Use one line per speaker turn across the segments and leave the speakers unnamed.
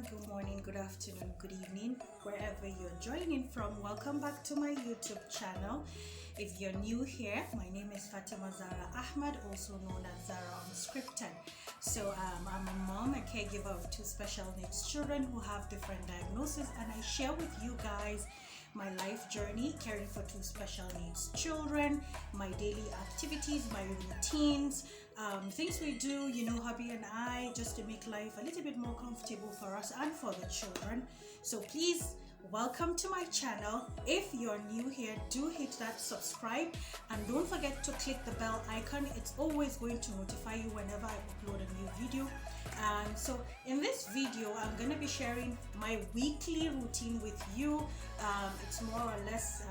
good morning, good afternoon, good evening, wherever you're joining from. Welcome back to my YouTube channel. If you're new here, my name is Fatima Zara Ahmad, also known as Zara Unscripted. So I'm a mom, a caregiver of two special needs children who have different diagnoses, and I share with you guys my life journey caring for two special needs children, my daily activities, my routines, things we do, hubby and I, just to make life a little bit more comfortable for us and for the children. So please welcome to my channel. If you're new here, do hit that subscribe and don't forget to click the bell icon. It's always going to notify you whenever I upload a new video. So in this video, I'm going to be sharing my weekly routine with you. It's more or less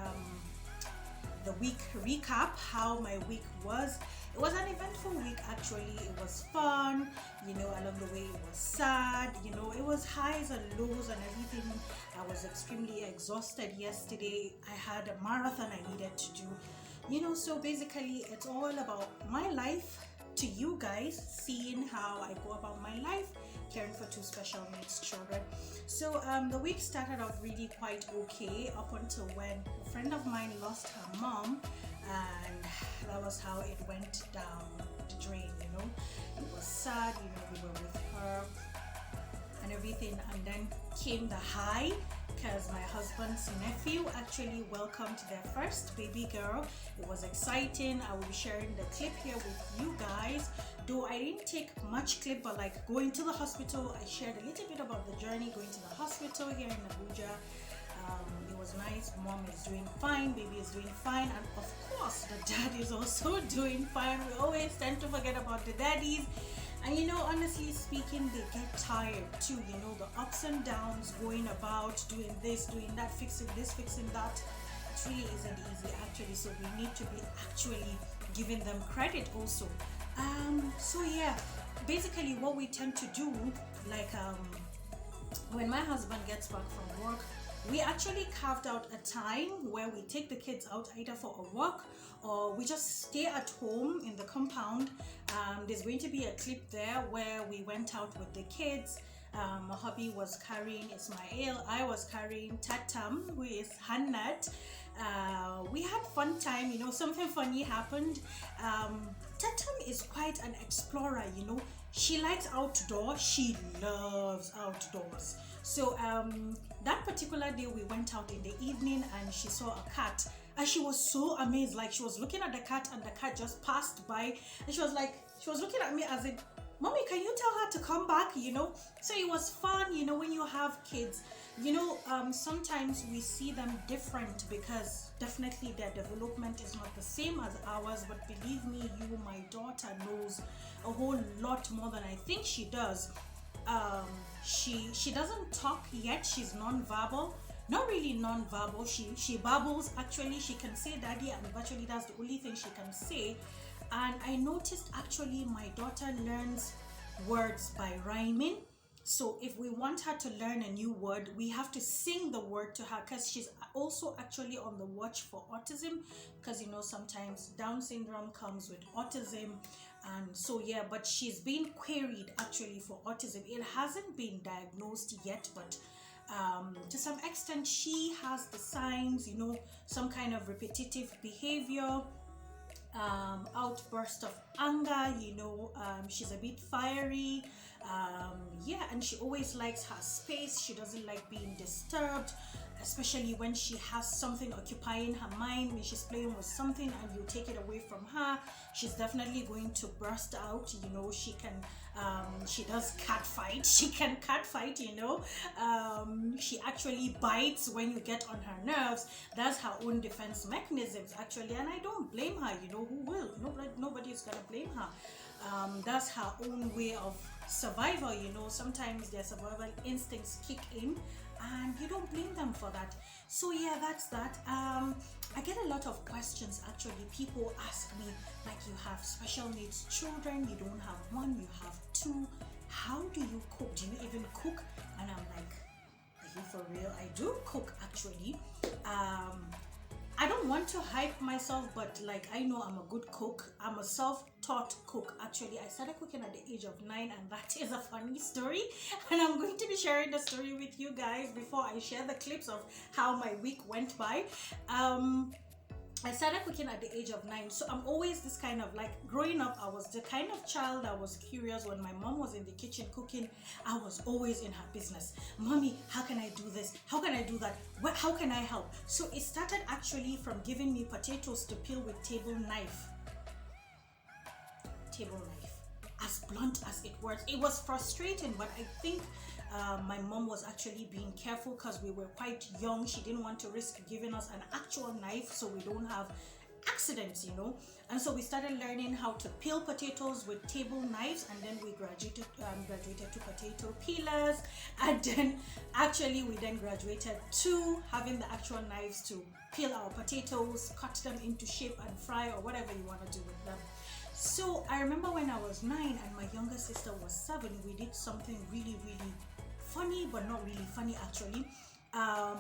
the week recap, how my week was. It was an eventful week actually. It was fun, along the way it was sad, it was highs and lows and everything. I was extremely exhausted yesterday. I had a marathon I needed to do, so basically it's all about my life to you guys, seeing how I go about my life caring for two special needs children. So the week started off really quite okay up until when a friend of mine lost her mom, and that was how it went down the drain. It was sad, we were with her and everything, and then came the high because my husband's nephew actually welcomed their first baby girl. It was exciting. I will be sharing the clip here with you guys, though I didn't take much clip, but like going to the hospital, I shared a little bit about the journey going to the hospital here in Abuja. It was nice. Mom is doing fine, baby is doing fine, and of course the dad is also doing fine. We always tend to forget about the daddies. And honestly speaking, they get tired too, the ups and downs, going about, doing this, doing that, fixing this, fixing that. It really isn't easy actually, so we need to be actually giving them credit also. So yeah, basically what we tend to do, like when my husband gets back from work, we actually carved out a time where we take the kids out either for a walk or we just stay at home in the compound. There's going to be a clip there where we went out with the kids. My hubby was carrying Ismail, I was carrying Tatam, who is Hannat. We had fun time, something funny happened. Tatam is quite an explorer, she likes outdoors, she loves outdoors. So that particular day we went out in the evening and she saw a cat and she was so amazed. Like, she was looking at the cat and the cat just passed by and she was looking at me as in, Mommy, can you tell her to come back? So it was fun, when you have kids, sometimes we see them different because definitely their development is not the same as ours. But believe me, my daughter knows a whole lot more than I think she does. She doesn't talk yet. She's non-verbal. Not really non-verbal. She babbles actually. She can say daddy, and virtually that's the only thing she can say. And I noticed actually my daughter learns words by rhyming. So if we want her to learn a new word, we have to sing the word to her, because she's also actually on the watch for autism, because sometimes Down syndrome comes with autism. And so yeah, but she's been queried actually for autism. It hasn't been diagnosed yet, but to some extent she has the signs, some kind of repetitive behavior, outburst of anger, she's a bit fiery, yeah, and she always likes her space. She doesn't like being disturbed, especially when she has something occupying her mind. When she's playing with something and you take it away from her, she's definitely going to burst out. She can she does cat fight. She can cat fight, she actually bites when you get on her nerves. That's her own defense mechanisms actually, and I don't blame her. Who will? Nobody's gonna blame her. That's her own way of survival. Sometimes their survival instincts kick in and you don't blame them for that. So yeah, that's that. I get a lot of questions actually. People ask me, like, you have special needs children, you don't have one, you have two, how do you cook? Do you even cook? And I'm like, are you for real? I do cook actually. I don't want to hype myself, but like, I know I'm a good cook. I'm a self-taught self-taught cook. Actually, I started cooking at the age of 9, and that is a funny story. And I'm going to be sharing the story with you guys before I share the clips of how my week went by. I started cooking at the age of 9, so I'm always this kind of like, growing up, I was the kind of child that was curious. When my mom was in the kitchen cooking, I was always in her business. Mommy, how can I do this? How can I do that? How can I help? So it started actually from giving me potatoes to peel with table knife. As blunt as it was. It was frustrating, but I think my mom was actually being careful because we were quite young. She didn't want to risk giving us an actual knife so we don't have accidents, you know. And so we started learning how to peel potatoes with table knives, and then we graduated to potato peelers, and then actually we then graduated to having the actual knives to peel our potatoes, cut them into shape and fry, or whatever you want to do with them. So I remember when I was 9 and my younger sister was 7, we did something really funny, but not really funny actually.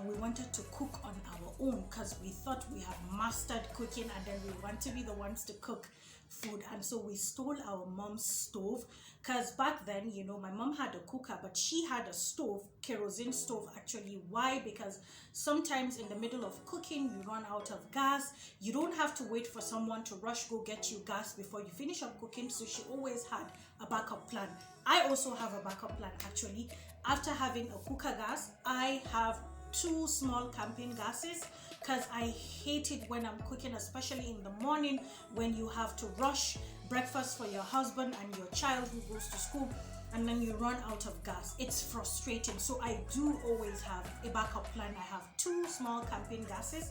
We wanted to cook on our own because we thought we had mastered cooking, and then we want to be the ones to cook food. And so we stole our mom's stove, because back then, you know, my mom had a cooker, but she had a stove, kerosene stove actually. Why? Because sometimes in the middle of cooking you run out of gas. You don't have to wait for someone to rush go get you gas before you finish up cooking, so she always had a backup plan. I also have a backup plan actually. After having a cooker gas, I have 2 small camping gases, because I hate it when I'm cooking, especially in the morning when you have to rush breakfast for your husband and your child who goes to school, and then you run out of gas. It's frustrating. So I do always have a backup plan. I have 2 small camping gases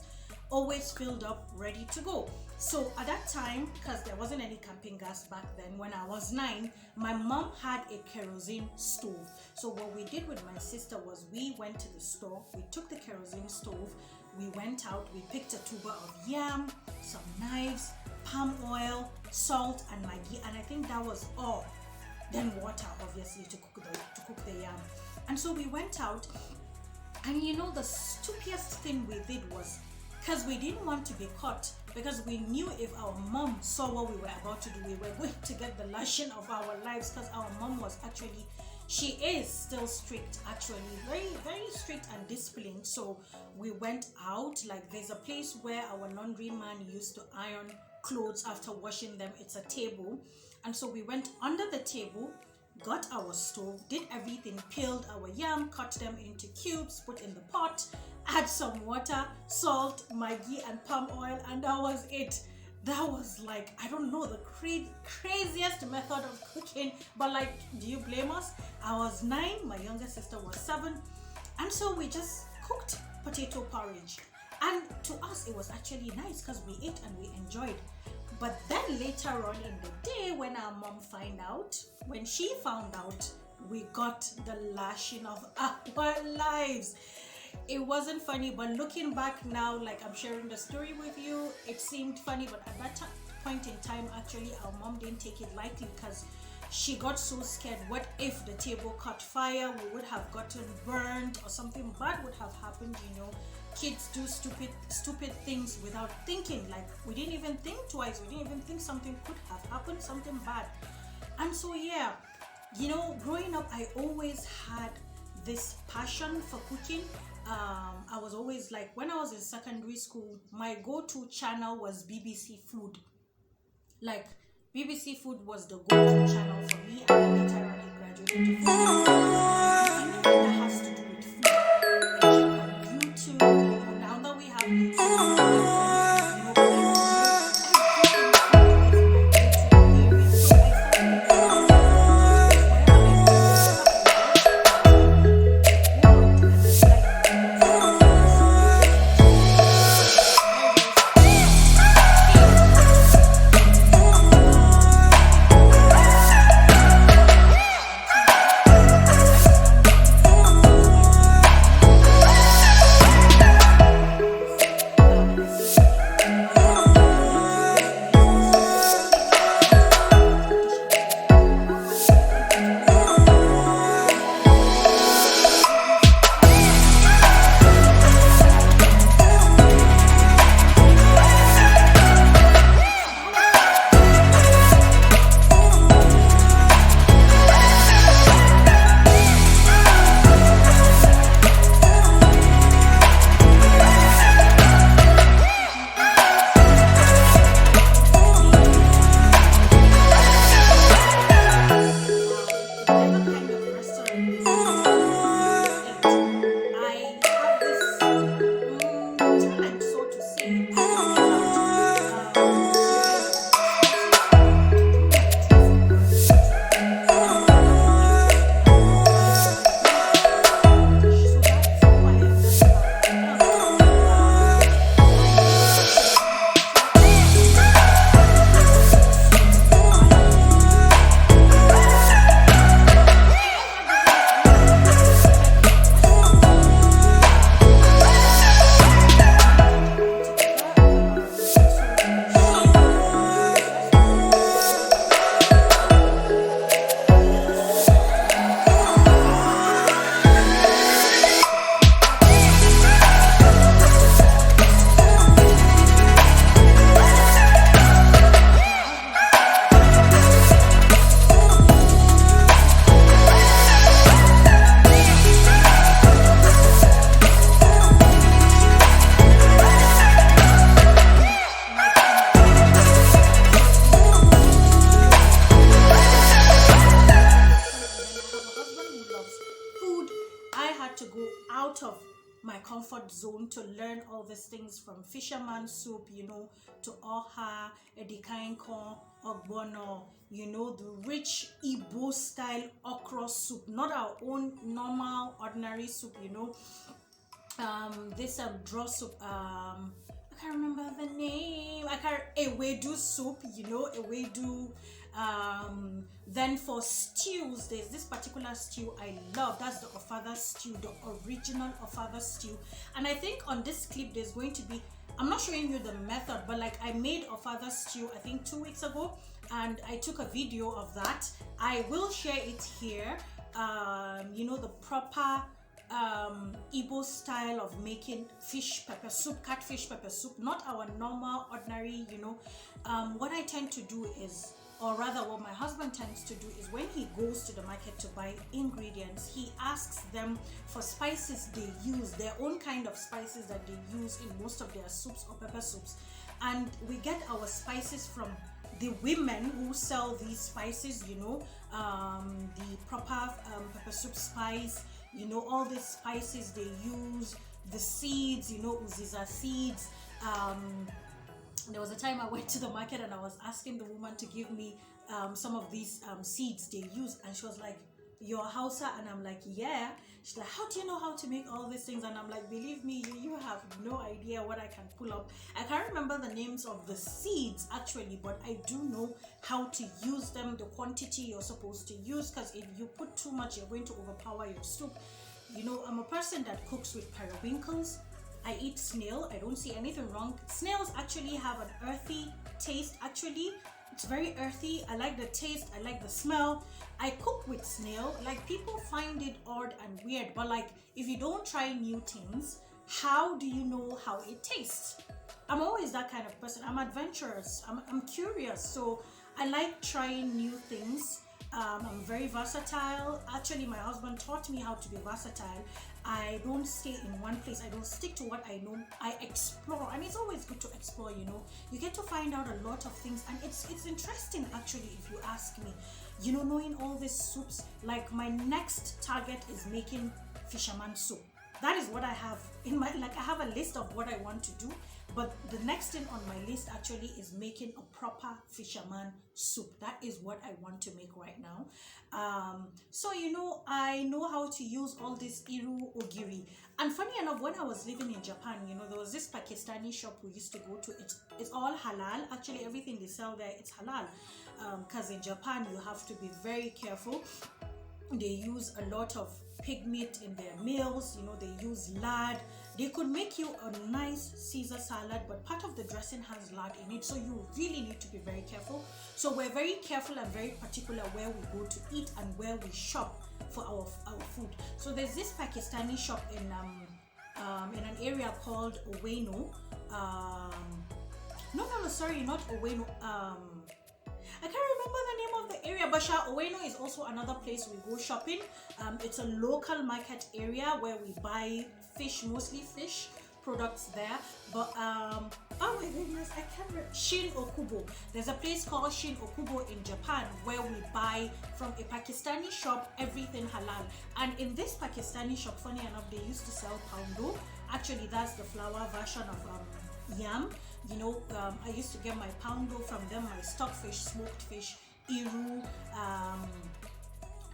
always filled up, ready to go. So at that time, because there wasn't any camping gas back then, when I was 9, my mom had a kerosene stove. So what we did with my sister was we went to the store, we took the kerosene stove, we went out, we picked a tuber of yam, some knives, palm oil, salt, and Maggi, and I think that was all. Then water, obviously, to cook the yam. And so we went out, and you know, the stupidest thing we did was, because we didn't want to be caught, because we knew if our mom saw what we were about to do, we were going to get the lashing of our lives, because our mom was actually, she is still strict actually, very strict and disciplined. So we went out, like there's a place where our laundry man used to iron clothes after washing them. It's a table, and so we went under the table, got our stove, did everything, peeled our yam, cut them into cubes, put in the pot, add some water, salt, Maggi, and palm oil, and that was it. That was like, I don't know, the craziest method of cooking, but like, do you blame us? I was 9, my younger sister was 7, and so we just cooked potato porridge. And to us, it was actually nice because we ate and we enjoyed. But then later on in the day, when our mom when she found out, we got the lashing of our lives. It wasn't funny, but looking back now, like I'm sharing the story with you, it seemed funny, but at that point in time, actually, our mom didn't take it lightly, because she got so scared. What if the table caught fire? We would have gotten burned, or something bad would have happened, you know. Kids do stupid things without thinking. Like, we didn't even think twice. We didn't even think something could have happened, something bad. And so yeah, you know, growing up, I always had this passion for cooking. I was always like, when I was in secondary school, my go-to channel was BBC Food. Like, BBC Food was the go-to channel for me, and then later on I graduated to food. Anything that has to do with food, I check on YouTube. You know, now that we have YouTube, had to go out of my comfort zone to learn all these things, from fisherman soup, you know, to oha, edikainko, ogbono, you know, the rich Igbo style okra soup, not our own normal ordinary soup, you know. This draw soup, I can't remember the name. I can't, ewedu soup, you know, ewedu. Then for stews, there's this particular stew I love. That's the Ofada stew, the original Ofada stew. And I think on this clip there's going to be, I'm not showing you the method, but like I made Ofada stew I think 2 weeks ago, and I took a video of that. I will share it here. You know, the proper Igbo style of making fish pepper soup, catfish pepper soup, not our normal ordinary, you know. What I tend to do is, or rather what my husband tends to do, is when he goes to the market to buy ingredients, he asks them for spices they use, their own kind of spices that they use in most of their soups or pepper soups. And we get our spices from the women who sell these spices, you know, the proper pepper soup spice, you know, all the spices they use, the seeds, you know, uziza seeds. There was a time I went to the market and I was asking the woman to give me some of these seeds they use, and she was like, "You're Hausa?" And I'm like, "Yeah." She's like, "How do you know how to make all these things?" And I'm like, "Believe me, you have no idea what I can pull up." I can't remember the names of the seeds actually, but I do know how to use them, the quantity you're supposed to use, because if you put too much, you're going to overpower your soup. You know, I'm a person that cooks with periwinkles. I eat snail. I don't see anything wrong. Snails actually have an earthy taste. Actually, it's very earthy. I like the taste. I like the smell. I cook with snail. Like, people find it odd and weird, but like, if you don't try new things, how do you know how it tastes? I'm always that kind of person. I'm adventurous. I'm curious. So I like trying new things. I'm very versatile. Actually, my husband taught me how to be versatile. I don't stay in one place. I don't stick to what I know. I explore, and it's always good to explore, you know. You get to find out a lot of things, and it's interesting actually, if you ask me. You know, knowing all these soups, like my next target is making fisherman soup. That is what I have in my, like, I have a list of what I want to do, but the next thing on my list actually is making a proper fisherman soup. That is what I want to make right now. So, you know, I know how to use all this iru ogiri. And funny enough, when I was living in Japan, you know, there was this Pakistani shop we used to go to. It's all halal. Actually, everything they sell there, it's halal. Because in Japan, you have to be very careful. They use a lot of pig meat in their meals, you know, they use lard. They could make you a nice Caesar salad, but part of the dressing has lard in it, so you really need to be very careful. So we're very careful and very particular where we go to eat and where we shop for our food. So there's this Pakistani shop in an area called Oweno. Sorry, not Oweno. I can't remember the name of the area, but Oweno is also another place we go shopping. It's a local market area where we buy fish, mostly fish products there. But oh my goodness, I can't remember. Shin Okubo. There's a place called Shin Okubo in Japan where we buy from a Pakistani shop everything halal. And in this Pakistani shop, funny enough, they used to sell poundo. Actually, that's the flour version of yam. You know, I used to get my poundo from them, my stockfish, smoked fish, iru,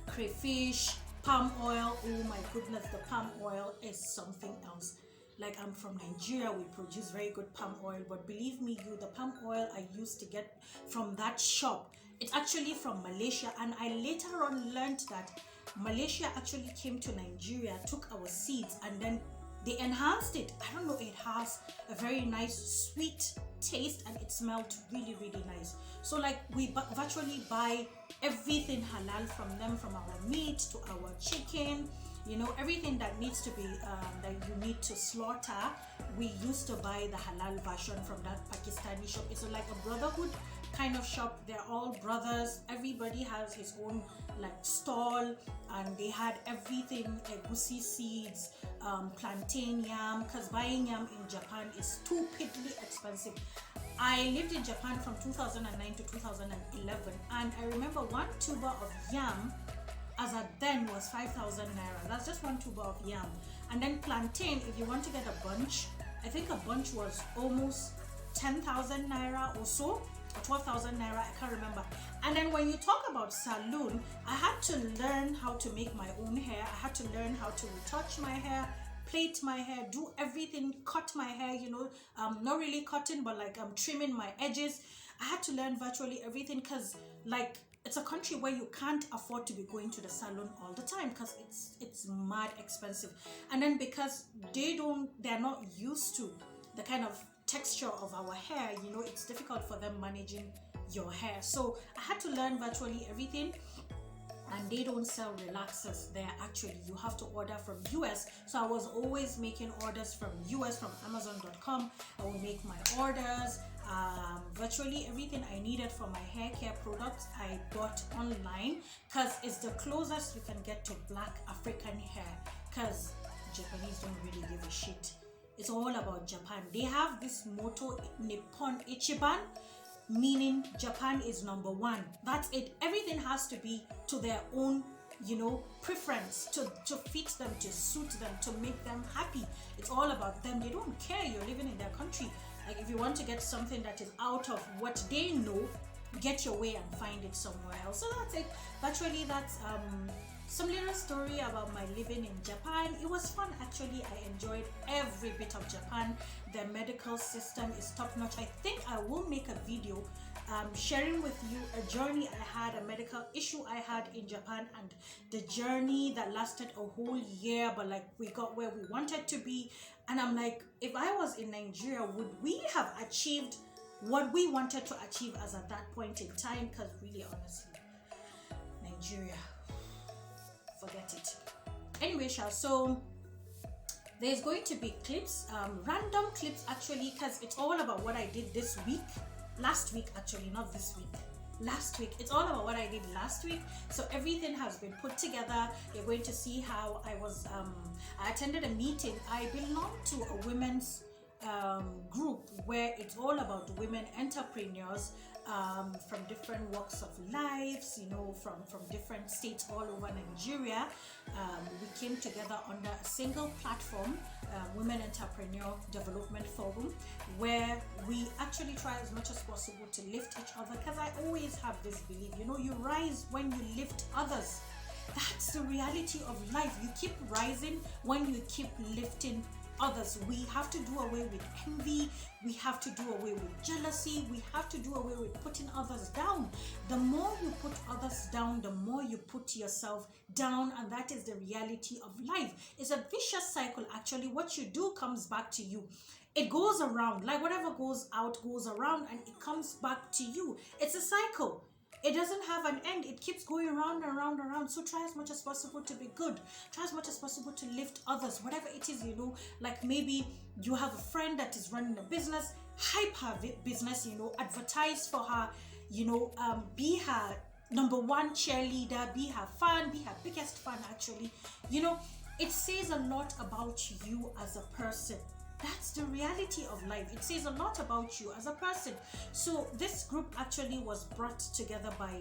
crayfish, palm oil. Oh my goodness, the palm oil is something else. Like, I'm from Nigeria, we produce very good palm oil, but believe me, the palm oil I used to get from that shop, it's actually from Malaysia. And I later on learned that Malaysia actually came to Nigeria, took our seeds, and then they enhanced it. I don't know, it has a very nice sweet taste and it smelled really, really nice. So like, we virtually buy everything halal from them, from our meat to our chicken, you know, everything that needs to be, that you need to slaughter. We used to buy the halal version from that Pakistani shop. It's like a brotherhood kind of shop. They're all brothers. Everybody has his own like stall, and they had everything, egusi seeds, plantain yam, because buying yam in Japan is stupidly expensive. I lived in Japan from 2009 to 2011, and I remember one tuber of yam as at then was 5,000 naira. That's just one tuber of yam. And then plantain, if you want to get a bunch, I think a bunch was almost 10,000 naira or so, or 12,000 naira, I can't remember. And then when you talk about salon, I had to learn how to make my own hair. I had to learn how to retouch my hair, plait my hair, do everything, cut my hair, you know, not really cutting, but like I'm trimming my edges. I had to learn virtually everything, because like it's a country where you can't afford to be going to the salon all the time, because it's mad expensive. And then because they're not used to the kind of texture of our hair, you know, it's difficult for them managing your hair. So I had to learn virtually everything. And they don't sell relaxers there. Actually, you have to order from US. So I was always making orders from US, from Amazon.com. I would make my orders. Virtually everything I needed for my hair care products I bought online, because it's the closest you can get to black African hair, because Japanese don't really give a shit. It's all about Japan. They have this motto, Nippon Ichiban, meaning Japan is number one. That's it. Everything has to be to their own, you know, preference, to fit them, to suit them, to make them happy. It's all about them. They don't care you're living in their country. Like if you want to get something that is out of what they know, get your way and find it somewhere else. So that's it. Virtually that's some little story about my living in Japan. It was fun actually. I enjoyed every bit of Japan. The medical system is top notch. I think I will make a video sharing with you a journey I had, a medical issue I had in Japan, and the journey that lasted a whole year, but like we got where we wanted to be. And I'm like, if I was in Nigeria, would we have achieved what we wanted to achieve as at that point in time? Because really honestly, Nigeria, forget it. Anyway, so there's going to be clips, random clips actually, because it's all about what I did this week, last week actually, not this week, last week. It's all about what I did last week. So everything has been put together. You're going to see how I was I attended a meeting. I belong to a women's group where it's all about women entrepreneurs from different walks of lives, you know, from different states all over Nigeria. We came together under a single platform, Women Entrepreneur Development Forum, where we actually try as much as possible to lift each other, because I always have this belief, you know, you rise when you lift others. That's the reality of life. You keep rising when you keep lifting others. We have to do away with envy. We have to do away with jealousy. We have to do away with putting others down. The more you put others down, the more you put yourself down, and that is the reality of life. It's a vicious cycle actually. What you do comes back to you. It goes around, like whatever goes out goes around, and it comes back to you. It's a cycle. It doesn't have an end. It keeps going around and around and around. So try as much as possible to be good. Try as much as possible to lift others. Whatever it is, you know, like maybe you have a friend that is running a business, hype her business, you know, advertise for her, you know, be her number one cheerleader, be her fan, be her biggest fan actually. You know, it says a lot about you as a person. That's the reality of life. It says a lot about you as a person. So this group actually was brought together by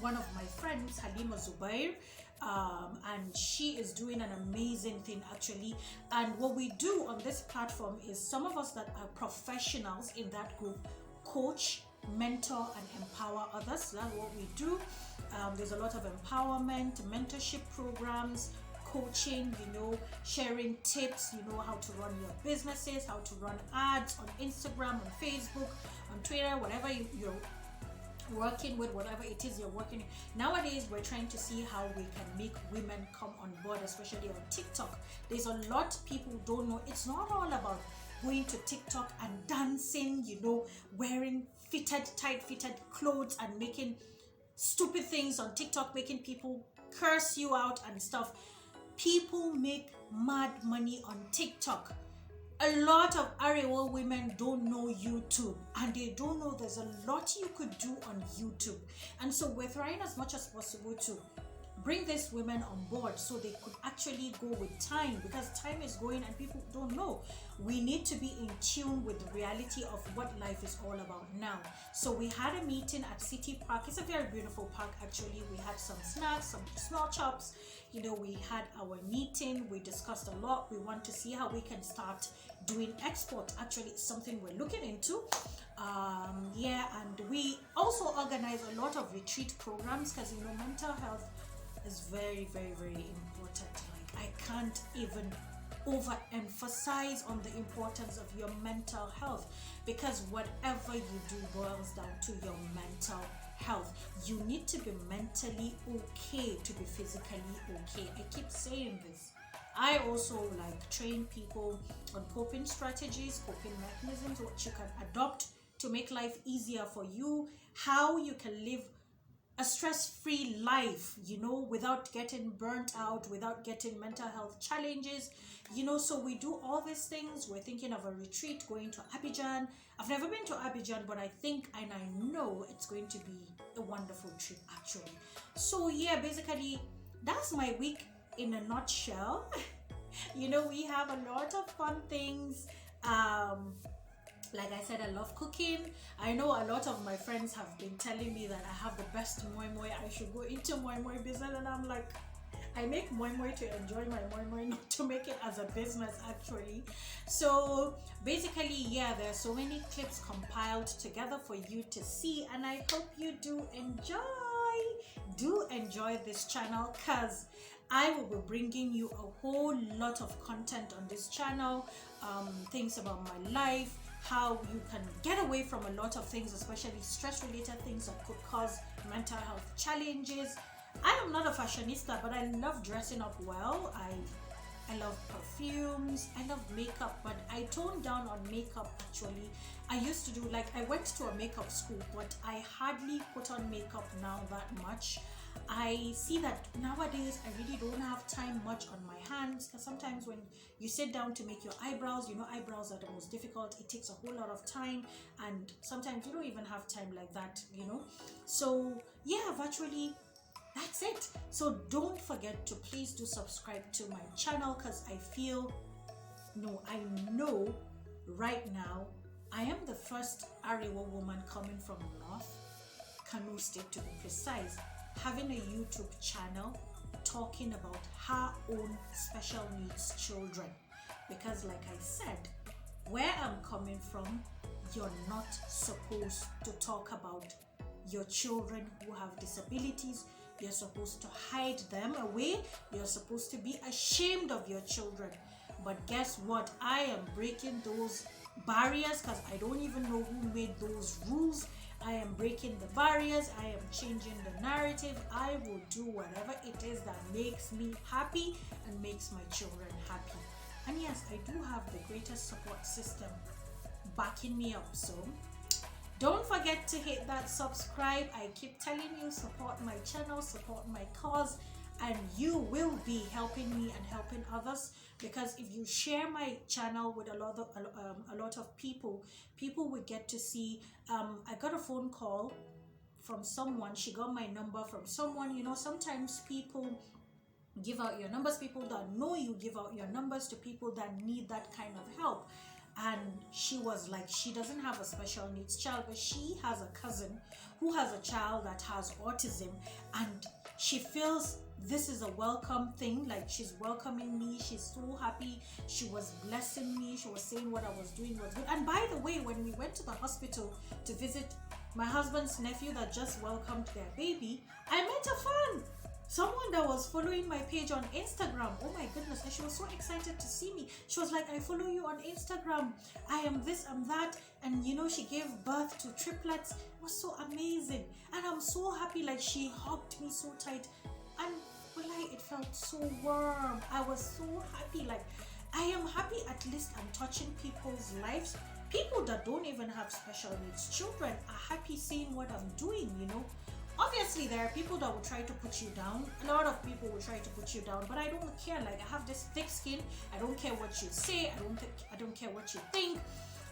one of my friends, Halima Zubair, and she is doing an amazing thing actually. And what we do on this platform is some of us that are professionals in that group coach, mentor, and empower others. That's what we do. There's a lot of empowerment, mentorship programs, coaching, you know, sharing tips, you know, how to run your businesses, how to run ads on Instagram, on Facebook, on Twitter, whatever you're working with, whatever it is you're working with. Nowadays we're trying to see how we can make women come on board, especially on TikTok. There's a lot people don't know. It's not all about going to TikTok and dancing, you know, wearing tight fitted clothes and making stupid things on TikTok, making people curse you out and stuff. People make mad money on TikTok. A lot of Arewa women don't know YouTube, and they don't know there's a lot you could do on YouTube. And so we're trying as much as possible to bring these women on board so they could actually go with time, because time is going and people don't know. We need to be in tune with the reality of what life is all about now. So we had a meeting at City Park. It's a very beautiful park actually. We had some snacks, some small chops. You know, we had our meeting, we discussed a lot. We want to see how we can start doing export. Actually, it's something we're looking into. Yeah, and we also organize a lot of retreat programs, because you know, mental health is very, very, very important. Like, I can't even overemphasize on the importance of your mental health, because whatever you do boils down to your mental health. You need to be mentally okay to be physically okay. I keep saying this. I also like train people on coping strategies, coping mechanisms, what you can adopt to make life easier for you, how you can live a stress-free life, you know, without getting burnt out, without getting mental health challenges, you know. So we do all these things. We're thinking of a retreat, going to Abidjan. I've never been to Abidjan, but I think and I know it's going to be a wonderful trip actually. So yeah, basically that's my week in a nutshell. You know, we have a lot of fun things. Like I said, I love cooking. I know a lot of my friends have been telling me that I have the best moi moi. I should go into moi moi business, and I'm like, I make moi moi to enjoy my moi moi, not to make it as a business actually. So basically, yeah, there are so many clips compiled together for you to see, and I hope you do enjoy this channel, because I will be bringing you a whole lot of content on this channel, things about my life, how you can get away from a lot of things, especially stress related things that could cause mental health challenges. I am not a fashionista, but I love dressing up well. I love perfumes, I love makeup, but I toned down on makeup actually. I used to do, like, I went to a makeup school, but I hardly put on makeup now that much. I see that nowadays I really don't have time much on my hands, because sometimes when you sit down to make your eyebrows, you know, eyebrows are the most difficult. It takes a whole lot of time, and sometimes you don't even have time like that, you know. So yeah, virtually that's it. So don't forget to please do subscribe to my channel, because I know right now I am the first Arewa woman coming from North Kano State, to be precise, having a YouTube channel talking about her own special needs children. Because like I said, where I'm coming from, you're not supposed to talk about your children who have disabilities. You're supposed to hide them away. You're supposed to be ashamed of your children. But guess what? I am breaking those barriers, because I don't even know who made those rules. I am breaking the barriers. I am changing the narrative. I will do whatever it is that makes me happy and makes my children happy. And yes, I do have the greatest support system backing me up. So don't forget to hit that subscribe. I keep telling you, support my channel, support my cause, and you will be helping me and helping others. Because if you share my channel with a lot of people will get to see. I got a phone call from someone. She got my number from someone. You know, sometimes people give out your numbers. People that know you give out your numbers to people that need that kind of help. And she was like, she doesn't have a special needs child, but she has a cousin who has a child that has autism, and she feels this is a welcome thing. Like, she's welcoming me. She's so happy. She was blessing me. She was saying what I was doing was good. And by the way, when we went to the hospital to visit my husband's nephew that just welcomed their baby, I met a fan. Someone that was following my page on Instagram. Oh my goodness. And she was so excited to see me. She was like, I follow you on Instagram. I am this, I'm that. And you know, she gave birth to triplets. It was so amazing. And I'm so happy. Like, she hugged me so tight. And like, it felt so warm. I was so happy. Like, I am happy at least I'm touching people's lives. People that don't even have special needs children are happy seeing what I'm doing, you know. Obviously, there are people that will try to put you down. A lot of people will try to put you down, but I don't care. Like, I have this thick skin. I don't care what you say. I don't care what you think.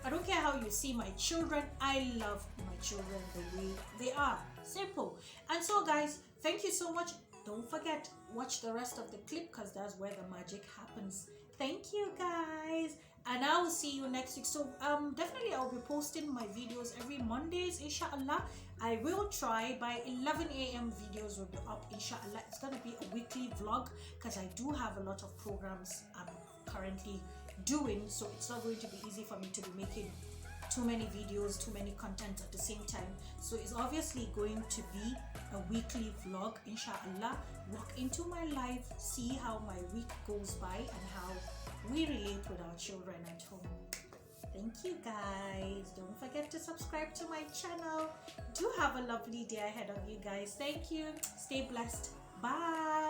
I don't care how you see my children. I love my children the way they are. Simple. And so, guys, thank you so much. don't forget, watch the rest of the clip because that's where the magic happens. Thank you guys, and I will see you next week. So definitely I'll be posting my videos every Mondays, inshallah. I will try by 11 a.m. videos will be up, inshallah. It's gonna be a weekly vlog because I do have a lot of programs I'm currently doing, so it's not going to be easy for me to be making too many videos, too many content at the same time. So it's obviously going to be a weekly vlog, inshallah. Walk into my life, see how my week goes by and how we relate with our children at home. Thank you guys. Don't forget to subscribe to my channel. Do have a lovely day ahead of you guys. Thank you. Stay blessed. Bye.